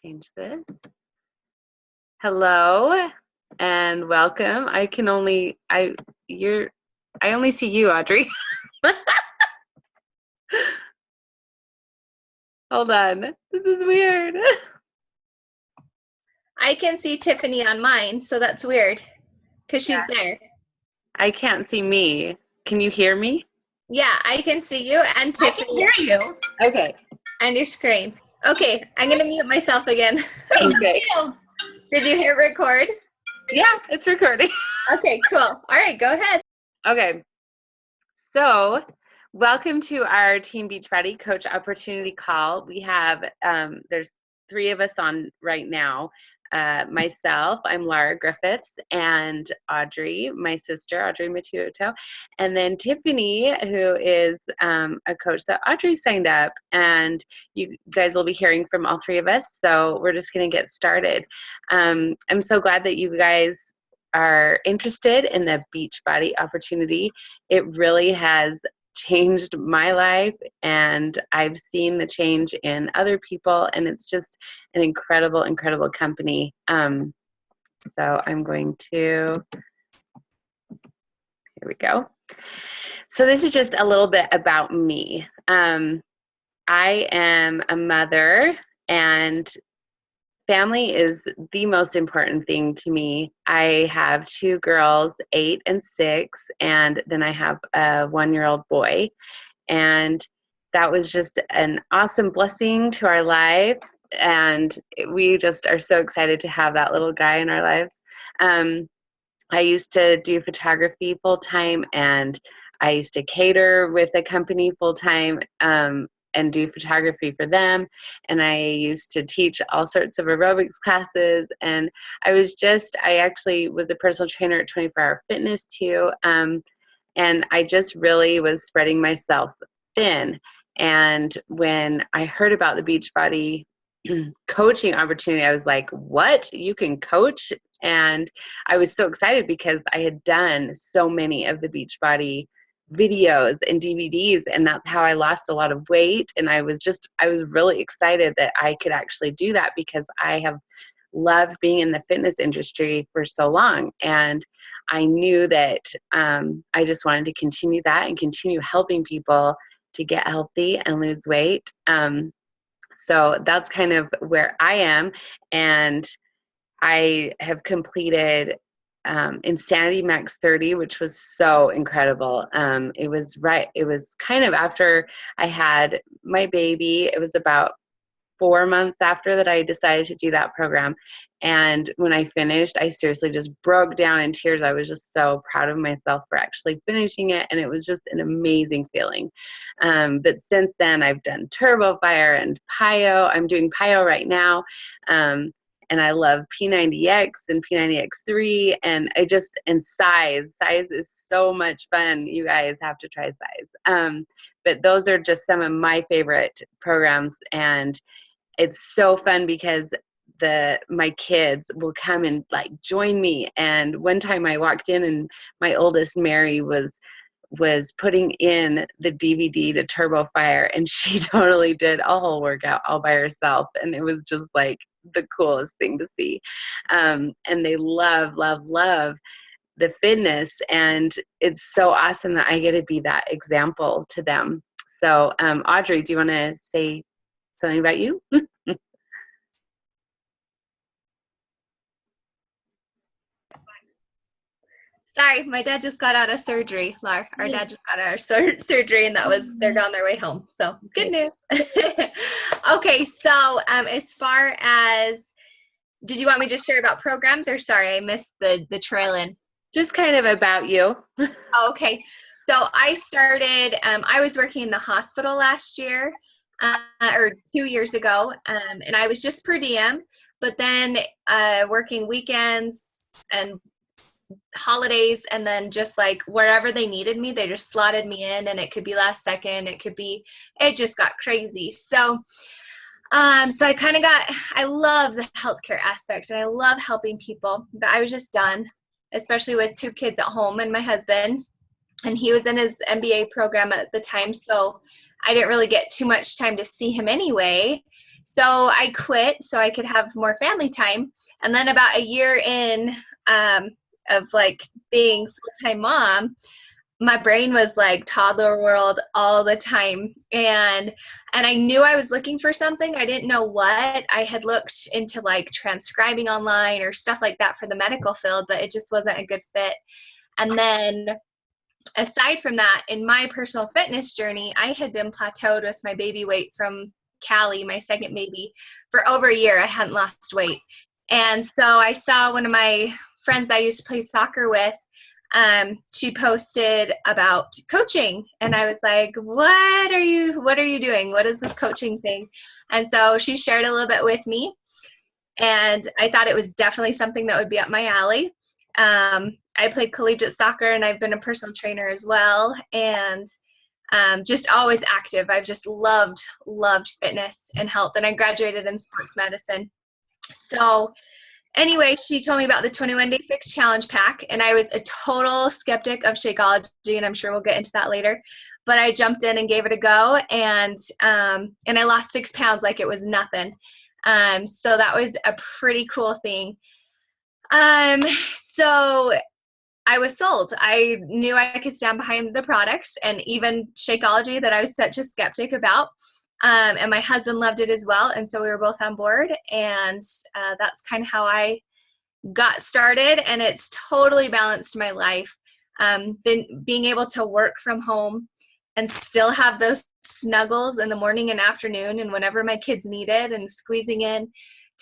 change this. Hello and welcome. I only see you, Audrey. Hold on. This is weird. I can see Tiffany on mine, so that's weird because she's there. I can't see me. Can you hear me? Yeah, I can see you and Tiffany. I can hear you. Okay. And your screen. Okay, I'm going to mute myself again. Okay. Did you hit record? Yeah, it's recording. Okay, cool. All right, go ahead. Okay. So, welcome to our Team BeachBody Coach Opportunity Call. We have, there's 3 of us on right now. Myself, I'm Laura Griffiths, and Audrey, my sister, Audrey Matuto, and then Tiffany, who is a coach that Audrey signed up, and you guys will be hearing from all 3 of us, so we're just going to get started. I'm so glad that you guys are interested in the BeachBody opportunity. It really has changed my life, and I've seen the change in other people, and it's just an incredible company. So I'm going to, here we go. So this is just a little bit about me. I am a mother, and family is the most important thing to me. I have 2 girls, 8 and 6, and then I have a 1-year-old boy. And that was just an awesome blessing to our life. And we just are so excited to have that little guy in our lives. I used to do photography full-time, and I used to cater with a company full-time, and do photography for them. And I used to teach all sorts of aerobics classes. And I actually was a personal trainer at 24 Hour Fitness too. And I just really was spreading myself thin. And when I heard about the BeachBody coaching opportunity, I was like, what? You can coach? And I was so excited because I had done so many of the BeachBody videos and DVDs, and that's how I lost a lot of weight. And I was really excited that I could actually do that because I have loved being in the fitness industry for so long. And I knew that I just wanted to continue that and continue helping people to get healthy and lose weight. So that's kind of where I am. And I have completed Insanity Max 30, which was so incredible. It was kind of after I had my baby. It was about 4 months after that I decided to do that program. And when I finished, I seriously just broke down in tears. I was just so proud of myself for actually finishing it. And it was just an amazing feeling. But since then, I've done Turbo Fire and PiYo. I'm doing PiYo right now. And I love P90X and P90X3, and Size. Size is so much fun. You guys have to try Size. But those are just some of my favorite programs, and it's so fun because my kids will come and like join me. And one time I walked in, and my oldest Mary was putting in the DVD to Turbo Fire, and she totally did a whole workout all by herself, and it was just like the coolest thing to see. And they love the fitness, and it's so awesome that I get to be that example to them. So Audrey, do you want to say something about you? Sorry, my dad just got out of surgery, Laura. Our dad just got out of surgery, and they're on their way home. So good news. Okay, so as far as, did you want me to share about programs, or sorry, I missed the trail in? Just kind of about you. Oh, okay. So I started, I was working in the hospital last year, or 2 years ago, and I was just per diem, but then working weekends and holidays, and then just like wherever they needed me, they just slotted me in, and it could be last second, it just got crazy. So so I love the healthcare aspect, and I love helping people, but I was just done, especially with 2 kids at home and my husband, and he was in his MBA program at the time, so I didn't really get too much time to see him anyway. So I quit so I could have more family time. And then about a year in of like being full-time mom, my brain was like toddler world all the time. And I knew I was looking for something. I didn't know what. I had looked into like transcribing online or stuff like that for the medical field, but it just wasn't a good fit. And then aside from that, in my personal fitness journey, I had been plateaued with my baby weight from Callie, my second baby, for over a year. I hadn't lost weight. And so I saw one of my friends that I used to play soccer with, she posted about coaching, and I was like, what are you doing? What is this coaching thing? And so she shared a little bit with me, and I thought it was definitely something that would be up my alley. I played collegiate soccer, and I've been a personal trainer as well, and just always active. I've just loved fitness and health, and I graduated in sports medicine. So anyway, she told me about the 21-day fix challenge pack, and I was a total skeptic of Shakeology, and I'm sure we'll get into that later. But I jumped in and gave it a go, and I lost 6 pounds like it was nothing. So that was a pretty cool thing. So I was sold. I knew I could stand behind the products, and even Shakeology that I was such a skeptic about. And my husband loved it as well, and so we were both on board, and that's kind of how I got started, and it's totally balanced my life. Being able to work from home and still have those snuggles in the morning and afternoon and whenever my kids need it, and squeezing in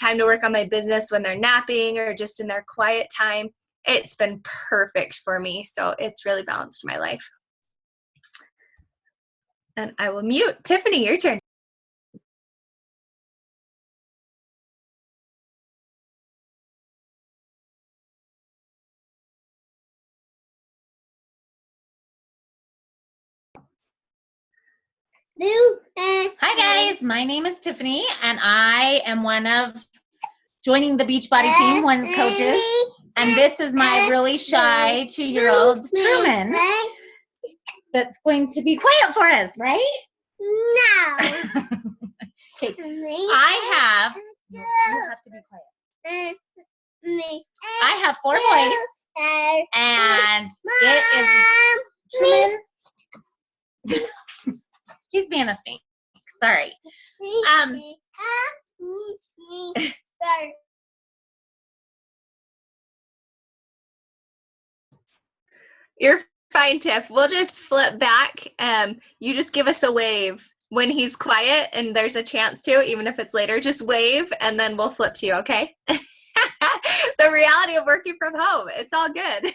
time to work on my business when they're napping or just in their quiet time. It's been perfect for me, so it's really balanced my life. And I will mute. Tiffany, your turn. Hi guys, my name is Tiffany, and I am one of joining the BeachBody team, one of the coaches, and this is my really shy 2-year-old Truman that's going to be quiet for us, right? No. Okay, you have to be quiet. I have 4 boys, and it is Truman. He's being a stink. Sorry. You're fine, Tiff. We'll just flip back. You just give us a wave when he's quiet and there's a chance to, even if it's later, just wave and then we'll flip to you, okay? The reality of working from home. It's all good.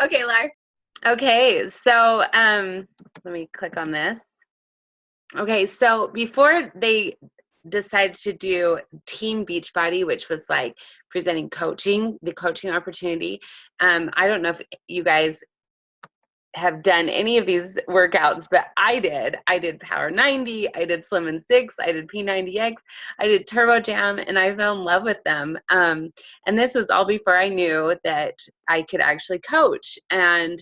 Okay, Lar. Okay, so let me click on this. Okay, so before they decided to do Team Beachbody, which was like presenting coaching, the coaching opportunity, I don't know if you guys have done any of these workouts, but I did. I did Power 90, I did Slim and 6, I did P90X, I did Turbo Jam, and I fell in love with them. And this was all before I knew that I could actually coach. And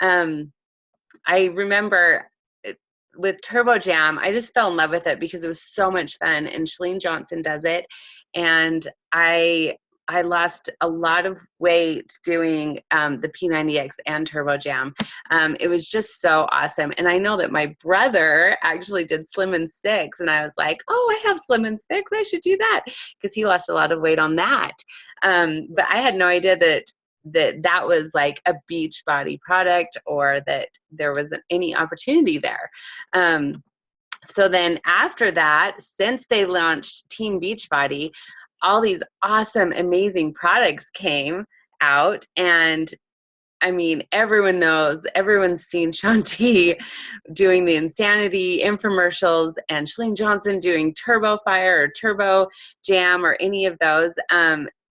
I remember with Turbo Jam, I just fell in love with it because it was so much fun, and Chalene Johnson does it. And I lost a lot of weight doing the P90X and Turbo Jam. It was just so awesome. And I know that my brother actually did Slim and 6, and I was like, oh, I have Slim and 6, I should do that, because he lost a lot of weight on that. But I had no idea that was like a Beachbody product, or that there wasn't any opportunity there. So then after that, since they launched Team Beachbody, all these awesome, amazing products came out. And I mean, everyone's seen Shanti doing the Insanity infomercials, and Chalene Johnson doing Turbo Fire or Turbo Jam or any of those.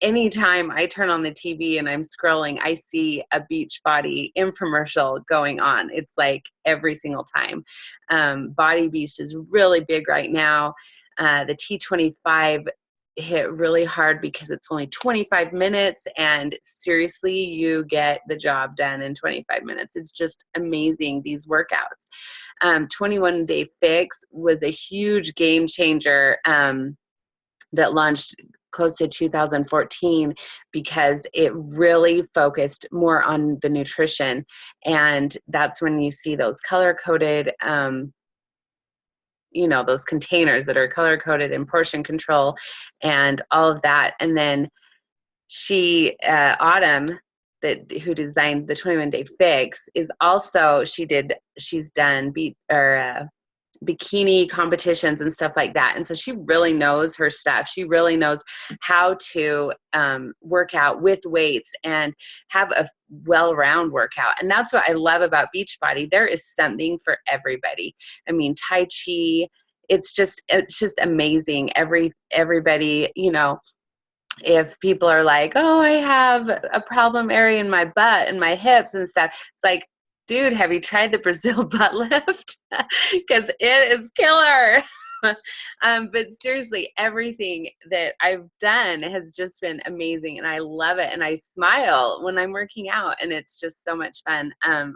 Anytime I turn on the TV and I'm scrolling, I see a Beachbody infomercial going on. It's like every single time. Body Beast is really big right now. The T25 hit really hard because it's only 25 minutes, and seriously, you get the job done in 25 minutes. It's just amazing, these workouts. 21 Day Fix was a huge game changer that launched close to 2014 because it really focused more on the nutrition. And that's when you see those color-coded, those containers that are color-coded and portion control and all of that. And then Autumn, who designed the 21 Day Fix, is also, she's done bikini competitions and stuff like that. And so she really knows her stuff. She really knows how to work out with weights and have a well-round workout. And that's what I love about Beachbody. There is something for everybody. I mean, Tai Chi, it's just amazing. Everybody, if people are like, oh, I have a problem area in my butt and my hips and stuff, it's like, dude, have you tried the Brazil butt lift? Because it is killer. But seriously, everything that I've done has just been amazing, and I love it. And I smile when I'm working out, and it's just so much fun.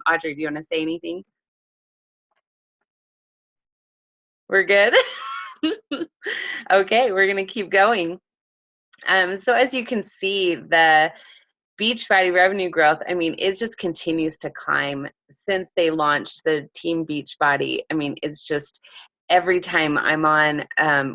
Audrey, do you want to say anything? We're good? Okay, we're going to keep going. So as you can see, the Beachbody revenue growth, I mean, it just continues to climb since they launched the Team Beachbody. I mean, it's just every time I'm on,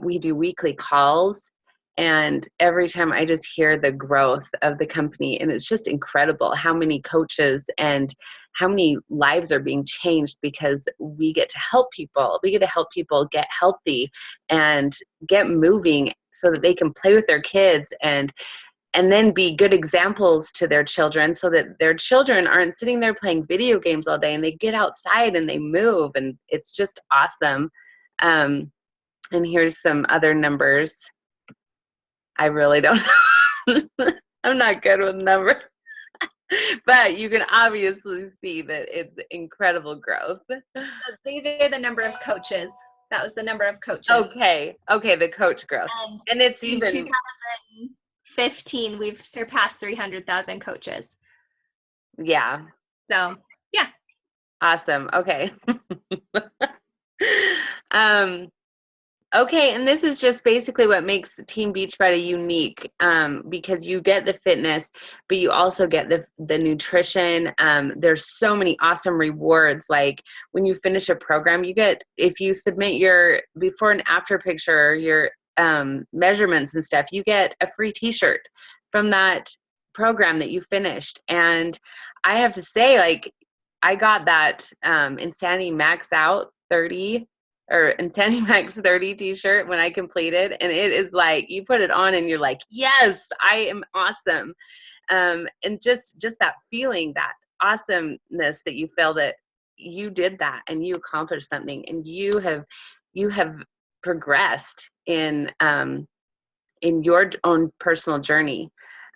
we do weekly calls, and every time I just hear the growth of the company, and it's just incredible how many coaches and how many lives are being changed because we get to help people. We get to help people get healthy and get moving so that they can play with their kids and then be good examples to their children so that their children aren't sitting there playing video games all day, and they get outside and they move, and it's just awesome. And here's some other numbers. I really don't know. I'm not good with numbers. But you can obviously see that it's incredible growth. So these are the number of coaches. That was the number of coaches. Okay, the coach growth. And it's in even 2015, we've surpassed 300,000 coaches. Yeah. So, yeah. Awesome. Okay. Okay, and this is just basically what makes Team Beachbody unique, because you get the fitness, but you also get the nutrition. There's so many awesome rewards. Like when you finish a program, you get, if you submit your before and after picture, your measurements and stuff, you get a free t-shirt from that program that you finished. And I have to say, like, I got that Insanity Max Out 30 or Insanity Max 30 t-shirt when I completed, and it is like, you put it on and you're like, yes, I am awesome. And just that feeling, that awesomeness that you feel that you did that and you accomplished something, and you have progressed in your own personal journey.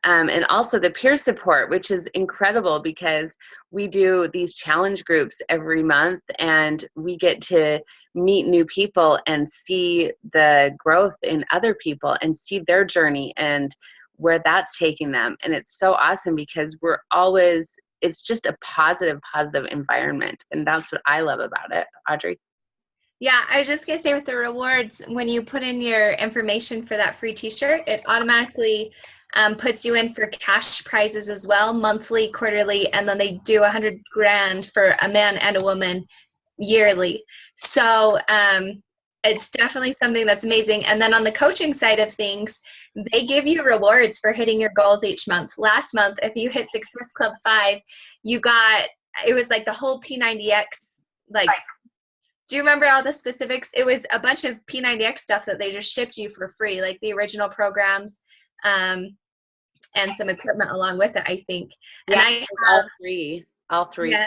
And also the peer support, which is incredible because we do these challenge groups every month, and we get to meet new people and see the growth in other people and see their journey and where that's taking them. And it's so awesome because it's just a positive environment. And that's what I love about it. Audrey? Yeah, I was just going to say with the rewards, when you put in your information for that free t-shirt, it automatically puts you in for cash prizes as well, monthly, quarterly, and then they do $100,000 for a man and a woman yearly. So it's definitely something that's amazing. And then on the coaching side of things, they give you rewards for hitting your goals each month. Last month, if you hit Success Club 5, it was like the whole P90X, like, do you remember all the specifics? It was a bunch of P90X stuff that they just shipped you for free, like the original programs, and some equipment along with it, I think. And yeah, I have all three. Yeah.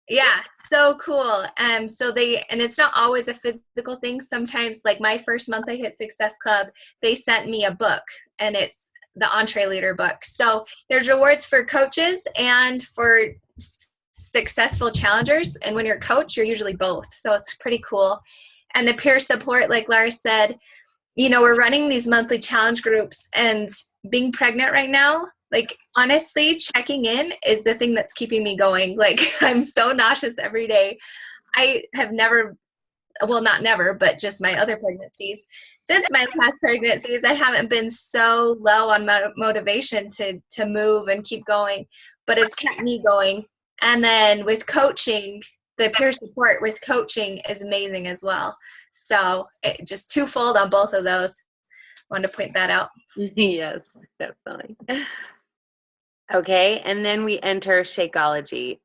Yeah, so cool. And it's not always a physical thing. Sometimes, like my first month I hit Success Club, they sent me a book, and it's the Entree Leader book. So there's rewards for coaches and for successful challengers. And when you're a coach, you're usually both. So it's pretty cool. And the peer support, like Laura said, we're running these monthly challenge groups, and being pregnant right now, like, honestly, checking in is the thing that's keeping me going. Like, I'm so nauseous every day. I have never, well, not never, but just my other pregnancies. Since my last pregnancies, I haven't been so low on motivation to move and keep going, but it's kept me going. And then with coaching, the peer support with coaching is amazing as well. So just twofold on both of those. Wanted to point that out. Yes, definitely. Okay, and then we enter Shakeology,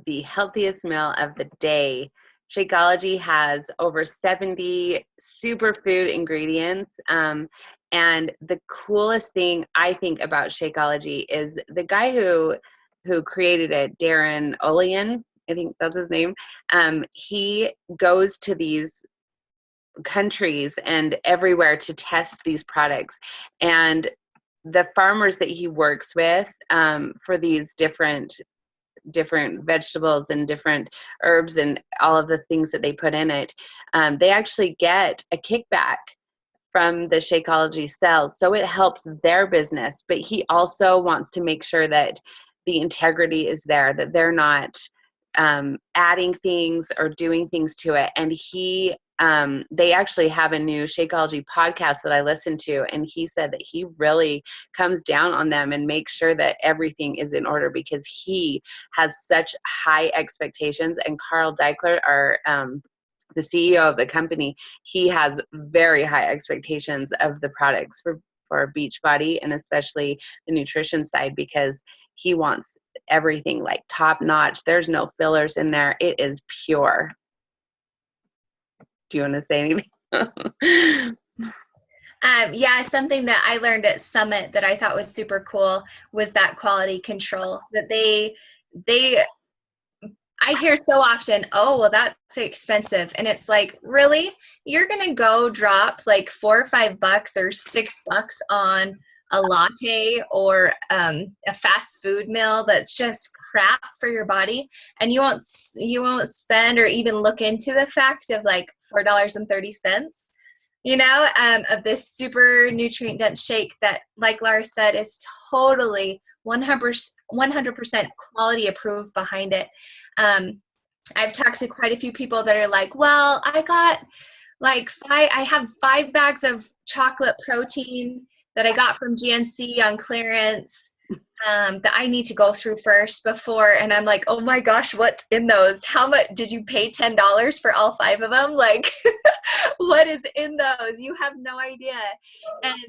the healthiest meal of the day. Shakeology has over 70 superfood ingredients. And the coolest thing I think about Shakeology is the guy who created it, Darren Olean, I think that's his name. He goes to these countries and everywhere to test these products. And the farmers that he works with for these different vegetables and different herbs and all of the things that they put in it, they actually get a kickback from the Shakeology sales. So it helps their business, but he also wants to make sure that the integrity is there, that they're not adding things or doing things to it. And they actually have a new Shakeology podcast that I listened to, and he said that he really comes down on them and makes sure that everything is in order because he has such high expectations. And Carl Deichler, the CEO of the company, he has very high expectations of the products for BeachBody, and especially the nutrition side, because he wants everything like top notch. There's no fillers in there. It is pure. Do you want to say anything? Yeah, something that I learned at Summit that I thought was super cool was that quality control that they I hear so often, oh, well, that's expensive. And it's like, really? You're going to go drop like $4 or $5 or $6 on a latte or a fast food meal that's just crap for your body, and you won't spend or even look into the fact of like $4.30, of this super nutrient dense shake that, like Laura said, is totally 100% quality approved behind it. I've talked to quite a few people that are like, well, I have 5 bags of chocolate protein that I got from GNC on clearance that I need to go through first before. And I'm like, oh my gosh, what's in those? How much did you pay? $10 for all 5 of them? Like, what is in those? You have no idea. And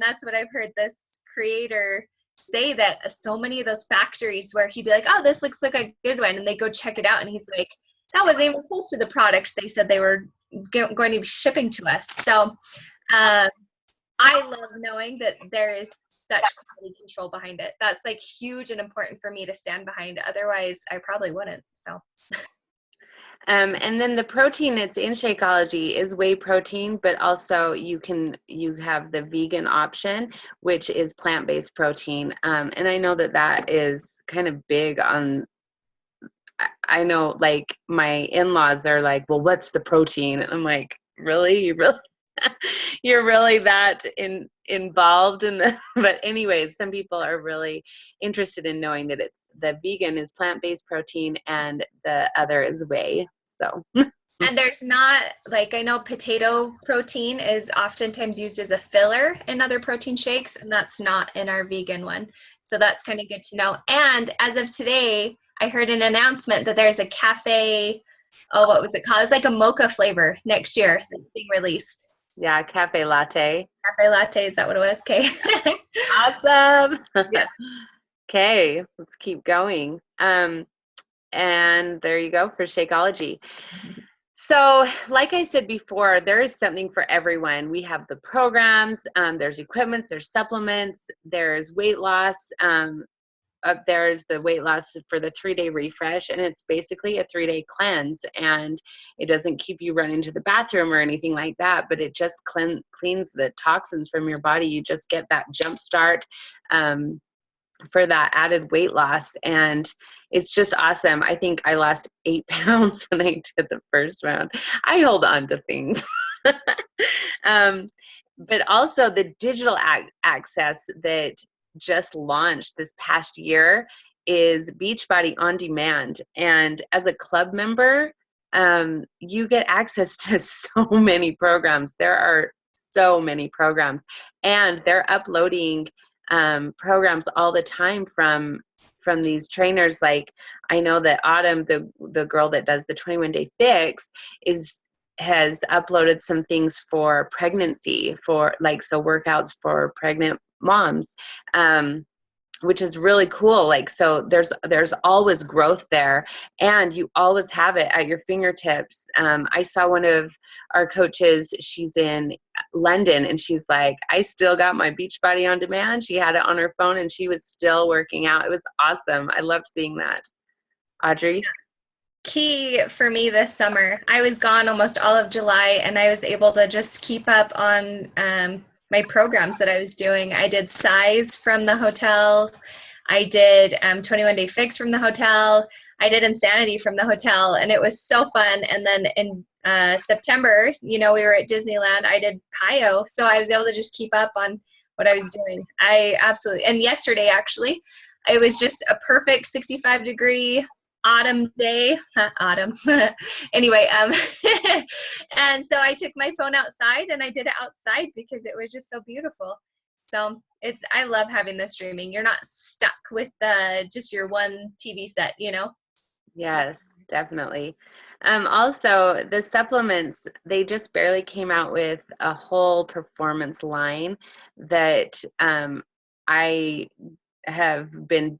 that's what I've heard this creator say, that so many of those factories where he'd be like, oh, this looks like a good one, and they go check it out, and he's like, that wasn't even close to the product they said they were going to be shipping to us. So I love knowing that there is such quality control behind it. That's like huge and important for me to stand behind. Otherwise, I probably wouldn't. So. And then the protein that's in Shakeology is whey protein, but also you have the vegan option, which is plant-based protein. And I know that is kind of big on, I know like my in-laws, they're like, well, what's the protein? And I'm like, really? You're really that involved in the, but anyways, some people are really interested in knowing that the vegan is plant-based protein and the other is whey. So. And there's not, like, I know potato protein is oftentimes used as a filler in other protein shakes, and that's not in our vegan one. So that's kind of good to know. And as of today, I heard an announcement that there's a cafe, what was it called? It's like a mocha flavor next year that's being released. Yeah, cafe latte. Cafe latte, is that what it was? Okay. Awesome. Yeah. Okay, let's keep going. And there you go for Shakeology. So like I said before, there is something for everyone. We have the programs, there's equipments, there's supplements, there's weight loss. There's the weight loss for the 3-day refresh, and it's basically a 3-day cleanse, and it doesn't keep you running to the bathroom or anything like that, but it just cleans the toxins from your body. You just get that jump start for that added weight loss, and it's just awesome. I think I lost 8 pounds when I did the first round. I hold on to things. But also the digital access that just launched this past year is BeachBody On Demand. And as a club member, you get access to so many programs. There are so many programs, and they're uploading programs all the time from these trainers. Like, I know that Autumn, the girl that does the 21-day fix, has uploaded some things for pregnancy, for like, so workouts for pregnant moms, which is really cool. Like, so there's always growth there, and you always have it at your fingertips. I saw one of our coaches, she's in London, and she's like, I still got my BeachBody on demand. She had it on her phone and she was still working out. It was awesome. I love seeing that. Audrey? Key for me this summer, I was gone almost all of July, and I was able to just keep up on my programs that I was doing. I did Size from the hotel. I did 21-day fix from the hotel. I did Insanity from the hotel, and it was so fun. And then in September, we were at Disneyland. I did Pio, so I was able to just keep up on what I was doing. I absolutely, and yesterday actually, it was just a perfect 65-degree autumn day, autumn. Anyway, and so I took my phone outside and I did it outside because it was just so beautiful. So I love having the streaming. You're not stuck with just your one TV set, Yes, definitely. Also, the supplements, they just barely came out with a whole performance line that I have been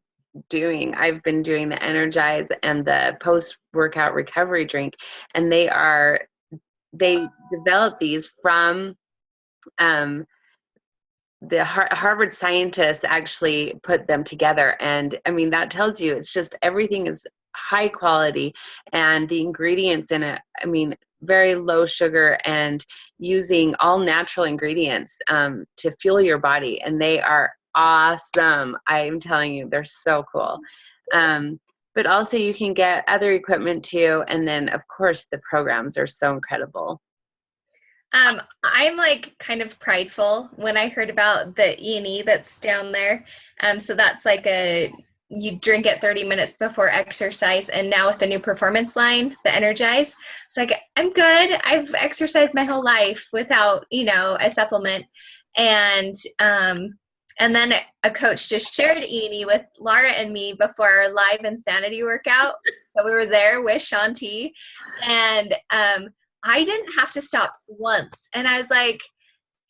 doing. I've been doing the Energize and the post-workout recovery drink, and they developed these from the Harvard scientists actually put them together. And I mean, that tells you it's just everything is high quality, and the ingredients in it, I mean, very low sugar and using all natural ingredients to fuel your body. And they are awesome. I'm telling you, they're so cool. But also you can get other equipment too. And then of course the programs are so incredible. I'm like kind of prideful when I heard about the E&E that's down there. So that's like you drink it 30 minutes before exercise, and now with the new performance line, the Energize, it's like, I'm good. I've exercised my whole life without, a supplement. And then a coach just shared E&E with Laura and me before our live Insanity workout. So we were there with Shanti, and I didn't have to stop once. And I was like,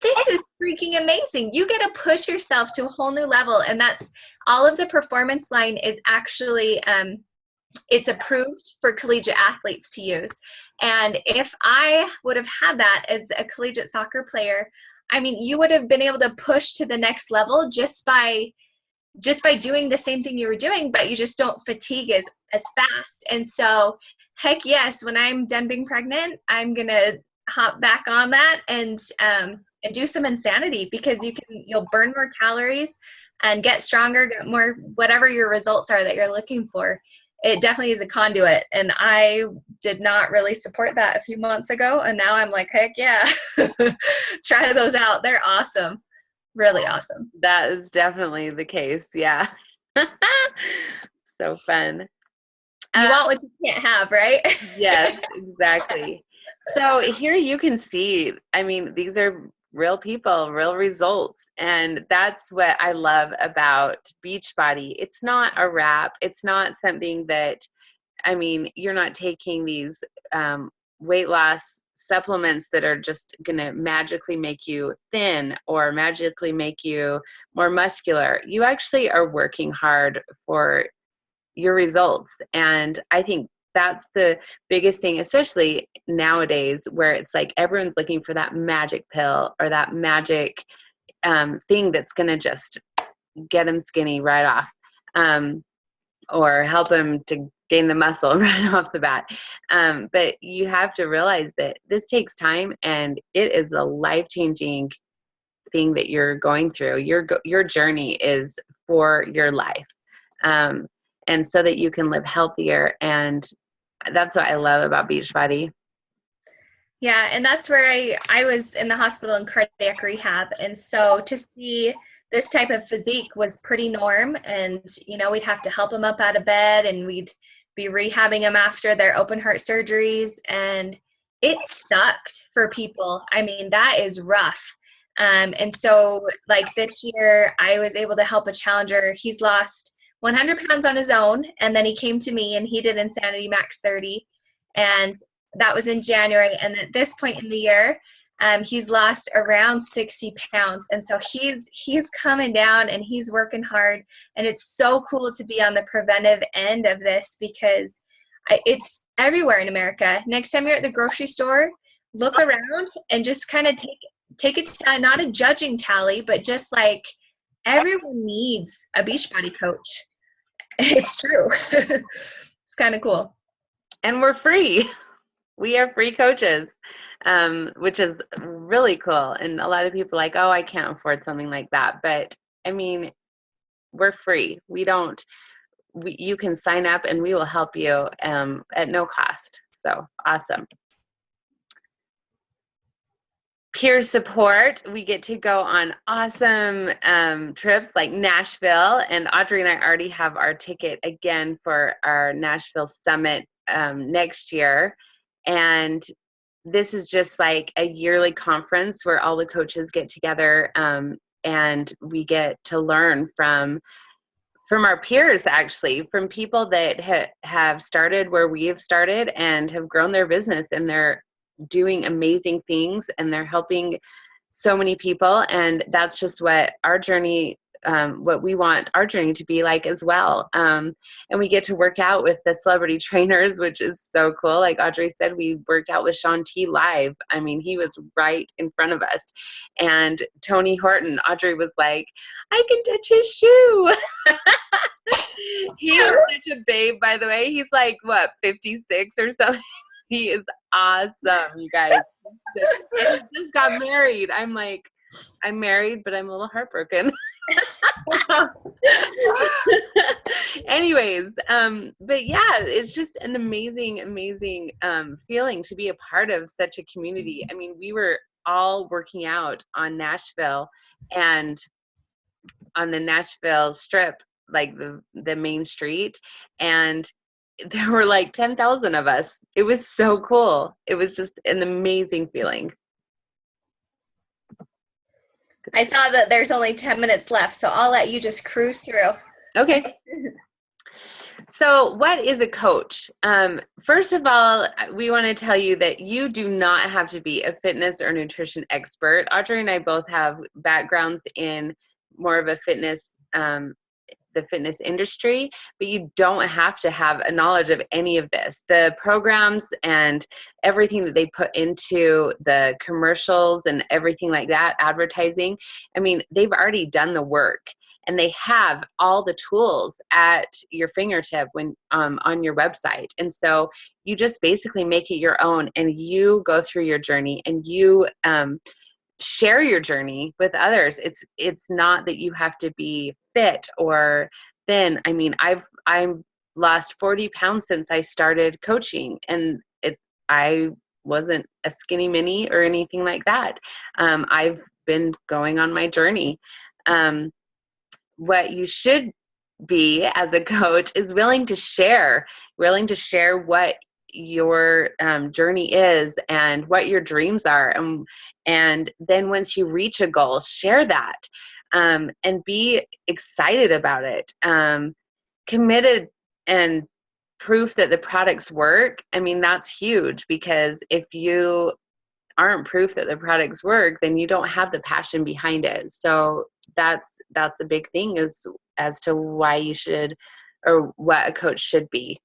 this is freaking amazing. You get to push yourself to a whole new level. And that's all of the performance line is actually, it's approved for collegiate athletes to use. And if I would have had that as a collegiate soccer player, I mean, you would have been able to push to the next level just by doing the same thing you were doing, but you just don't fatigue as fast. And so, heck yes, when I'm done being pregnant, I'm gonna hop back on that and do some Insanity, because you'll burn more calories and get stronger, get more, whatever your results are that you're looking for. It definitely is a conduit, and I did not really support that a few months ago, and now I'm like, heck yeah, try those out. They're awesome, really awesome. That is definitely the case. Yeah. So fun. You want what you can't have, right? Yes, exactly. So here you can see, I mean, these are real people, real results. And that's what I love about BeachBody. It's not a wrap. It's not something that, I mean, you're not taking these weight loss supplements that are just going to magically make you thin or magically make you more muscular. You actually are working hard for your results. And I think that's the biggest thing, especially nowadays, where it's like everyone's looking for that magic pill or that magic thing that's going to just get them skinny right off, or help them to gain the muscle right off the bat. But you have to realize that this takes time, and it is a life-changing thing that you're going through. Your journey is for your life. And so that you can live healthier. And that's what I love about BeachBody. Yeah, and that's where I was in the hospital in cardiac rehab. And so to see this type of physique was pretty norm. And, we'd have to help him up out of bed, and we'd be rehabbing them after their open heart surgeries. And it sucked for people. I mean, that is rough. And so like this year, I was able to help a challenger. He's lost 100 pounds on his own. And then he came to me and he did Insanity Max 30. And that was in January. And at this point in the year, he's lost around 60 pounds. And so he's coming down and he's working hard. And it's so cool to be on the preventive end of this because it's everywhere in America. Next time you're at the grocery store, look around and just kind of take it, not a judging tally, but just like everyone needs a BeachBody coach. It's true. It's kind of cool. And we're free. We are free coaches, which is really cool. And a lot of people are like, oh, I can't afford something like that. But I mean, we're free. You can sign up and we will help you at no cost. So awesome. Peer support. We get to go on awesome trips like Nashville, and Audrey and I already have our ticket again for our Nashville Summit next year. And this is just like a yearly conference where all the coaches get together and we get to learn from our peers, actually, from people that have started where we have started and have grown their business, and they're doing amazing things and they're helping so many people. And that's just what our journey, what we want our journey to be like as well. And we get to work out with the celebrity trainers, which is so cool. Like Audrey said, we worked out with Shaun T live. I mean, he was right in front of us. And Tony Horton, Audrey was like, I can touch his shoe. He is such a babe, by the way. He's like, what, 56 or something? He is awesome, you guys. And he just got married. I'm like, I'm married, but I'm a little heartbroken. Anyways, but yeah, it's just an amazing feeling to be a part of such a community. I mean, we were all working out on Nashville and on the Nashville Strip, like the main street, and there were like 10,000 of us. It was so cool. It was just an amazing feeling. I saw that there's only 10 minutes left, so I'll let you just cruise through. Okay. So what is a coach? First of all, we want to tell you that you do not have to be a fitness or nutrition expert. Audrey and I both have backgrounds in more of a the fitness industry, but you don't have to have a knowledge of any of this. The programs and everything that they put into the commercials and everything like that, advertising, I mean, they've already done the work and they have all the tools at your fingertip when on your website. And so you just basically make it your own and you go through your journey and you share your journey with others. It's not that you have to be fit or thin. I mean, I've lost 40 pounds since I started coaching, and I wasn't a skinny mini or anything like that. I've been going on my journey. What you should be as a coach is willing to share what your journey is and what your dreams are. And then once you reach a goal, share that and be excited about it. Committed and proof that the products work. I mean, that's huge, because if you aren't proof that the products work, then you don't have the passion behind it. So that's a big thing as to why you should, or what a coach should be.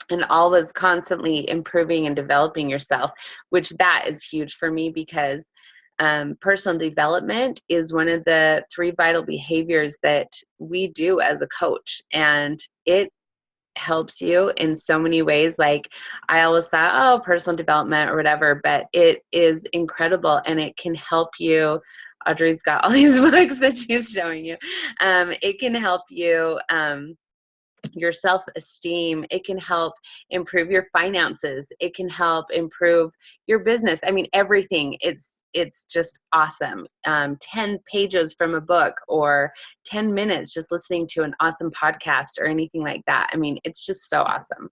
And always constantly improving and developing yourself, which that is huge for me, because personal development is one of the 3 vital behaviors that we do as a coach. And it helps you in so many ways. Like, I always thought, oh, personal development or whatever, but it is incredible and it can help you. Audrey's got all these books that she's showing you. It can help you, your self-esteem. It can help improve your finances. It can help improve your business. I mean, everything. It's just awesome. 10 pages from a book or 10 minutes just listening to an awesome podcast or anything like that. I mean, it's just so awesome.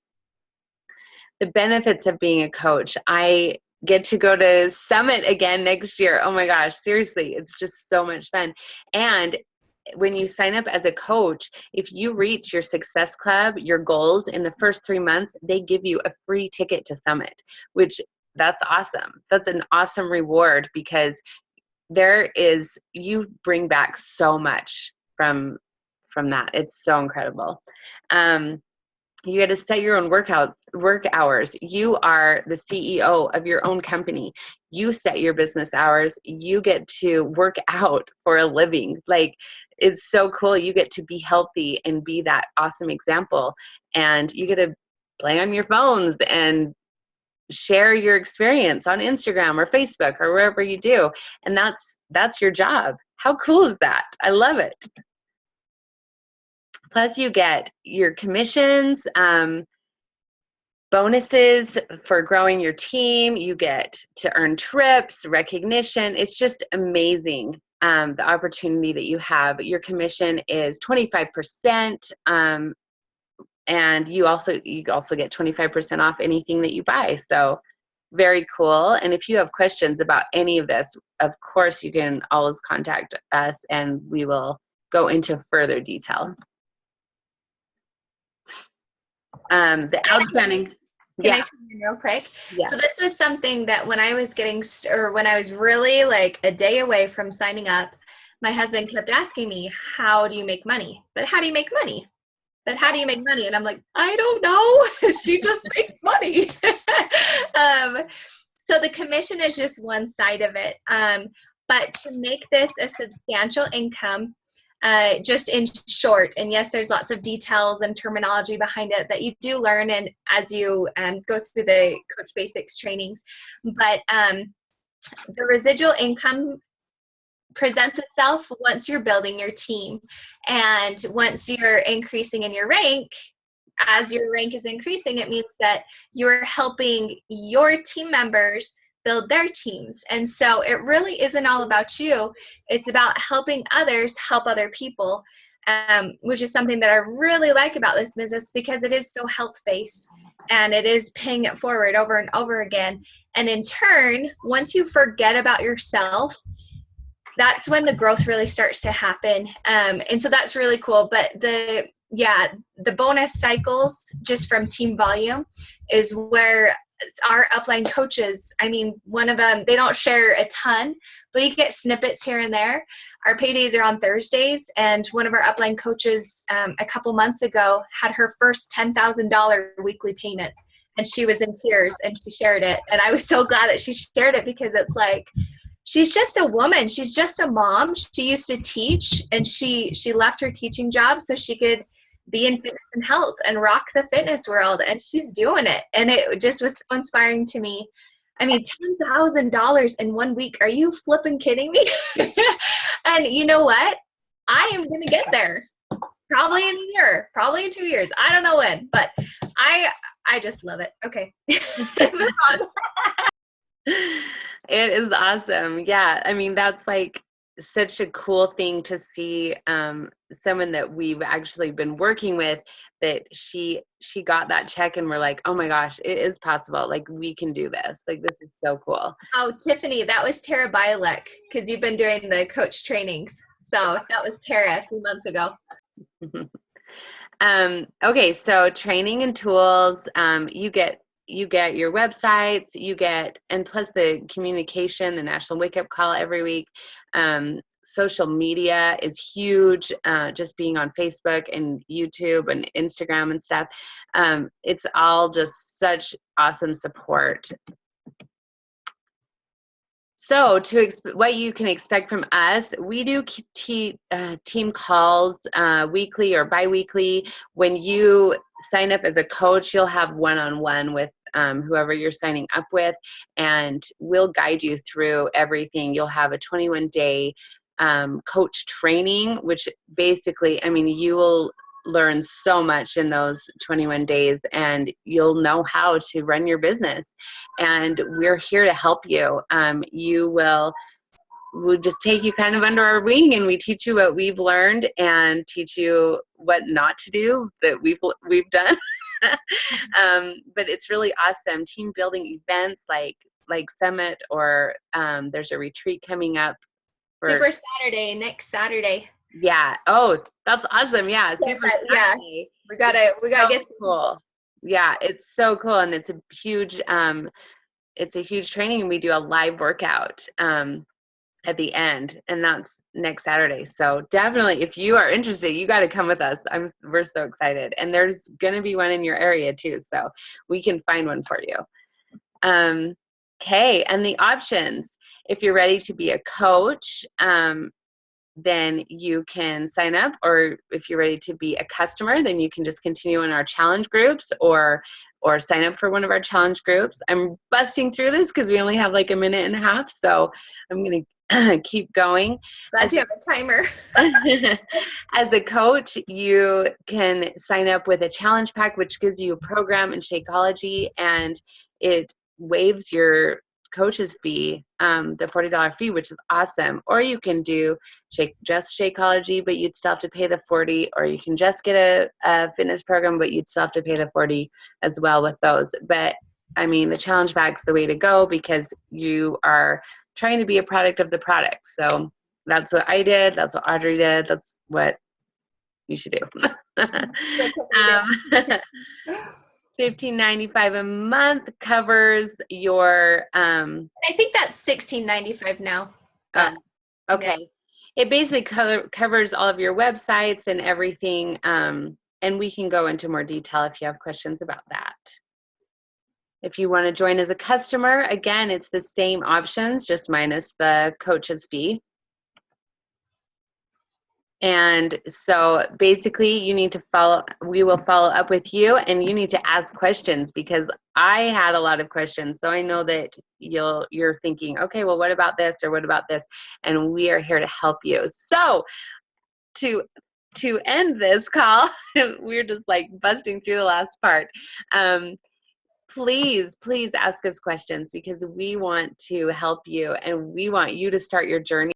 the benefits of being a coach. I get to go to Summit again next year. Oh my gosh, seriously, it's just so much fun. And when you sign up as a coach, if you reach your Success Club, your goals in the first 3 months, they give you a free ticket to Summit, which that's awesome. That's an awesome reward because you bring back so much from that. It's so incredible. You got to set your own work hours. You are the CEO of your own company. You set your business hours. You get to work out for a living. Like, it's so cool. You get to be healthy and be that awesome example. And you get to play on your phones and share your experience on Instagram or Facebook or wherever you do. And that's your job. How cool is that? I love it. Plus, you get your commissions, bonuses for growing your team. You get to earn trips, recognition. It's just amazing, the opportunity that you have. Your commission is 25%, and you also get 25% off anything that you buy. So very cool. And if you have questions about any of this, of course, you can always contact us, and we will go into further detail. The outstanding. Can I chime in real quick? Yeah. So this was something that when I was when I was really like a day away from signing up, my husband kept asking me, how do you make money? But how do you make money? But how do you make money? And I'm like, I don't know. She just makes money. So the commission is just one side of it. But to make this a substantial income, just in short, and yes, there's lots of details and terminology behind it that you do learn and as you go through the Coach Basics trainings, but the residual income presents itself once you're building your team, and once you're increasing in your rank. As your rank is increasing, it means that you're helping your team members build their teams. And so it really isn't all about you. It's about helping others help other people, which is something that I really like about this business because it is so health-based and it is paying it forward over and over again. And in turn, once you forget about yourself, that's when the growth really starts to happen. And so that's really cool. But the bonus cycles just from team volume is where our upline coaches, I mean, one of them, they don't share a ton, but you get snippets here and there. Our paydays are on Thursdays, and one of our upline coaches a couple months ago had her first $10,000 weekly payment, and she was in tears, and she shared it. And I was so glad that she shared it because it's like, she's just a woman. She's just a mom. She used to teach, and she left her teaching job so she could be in fitness and health and rock the fitness world, and she's doing it. And it just was so inspiring to me. I mean, $10,000 in 1 week. Are you flipping kidding me? And you know what? I am going to get there. Probably in a year, probably in 2 years. I don't know when, but I just love it. Okay. Move on. It is awesome. Yeah. I mean, that's like such a cool thing to see, someone that we've actually been working with, that she got that check and we're like, oh my gosh, it is possible. Like, we can do this. Like, this is so cool. Oh, Tiffany, that was Tara Bialek, because you've been doing the coach trainings. So that was Tara a few months ago. Okay. So training and tools, you get your websites, and plus the communication, the national wake up call every week. Social media is huge, just being on Facebook and YouTube and Instagram and stuff. It's all just such awesome support. So what you can expect from us, we do team calls weekly or biweekly. When you sign up as a coach, you'll have one-on-one with whoever you're signing up with, and we'll guide you through everything. You'll have a 21-day coach training, which basically, I mean, you will learn so much in those 21 days, and you'll know how to run your business. And we're here to help you. We'll just take you kind of under our wing, and we teach you what we've learned and teach you what not to do that we've done. But it's really awesome. Team building events like Summit, or there's a retreat coming up for Super Saturday, next Saturday. yeah. Oh, that's awesome. Yeah, Super Yeah. Saturday. We gotta So get cool. Yeah, it's so cool, and it's a huge training. We do a live workout at the end, and that's next Saturday. So definitely, if you are interested, you got to come with us. We're so excited, and there's gonna be one in your area too, so we can find one for you. Okay, and the options. If you're ready to be a coach, then you can sign up, or if you're ready to be a customer, then you can just continue in our challenge groups, or sign up for one of our challenge groups. I'm busting through this because we only have like a minute and a half, so I'm going to keep going. Glad you have a timer. As a coach, you can sign up with a challenge pack, which gives you a program in Shakeology, and it waives your coach's fee, the $40 fee, which is awesome. Or you can do just Shakeology, but you'd still have to pay the $40, or you can just get a fitness program, but you'd still have to pay the $40 as well with those. But I mean, the challenge pack's the way to go because you are trying to be a product of the product. So that's what I did. That's what Audrey did. That's what you should do. $15.95 a month covers your I think that's $16.95 now. Okay. Yeah. It basically covers all of your websites and everything, and we can go into more detail if you have questions about that. If you want to join as a customer, again, it's the same options, just minus the coach's fee. And so basically you need to we will follow up with you, and you need to ask questions, because I had a lot of questions. So I know that you're thinking, okay, well, what about this, or what about this? And we are here to help you. So to end this call, we're just like busting through the last part. Please ask us questions, because we want to help you, and we want you to start your journey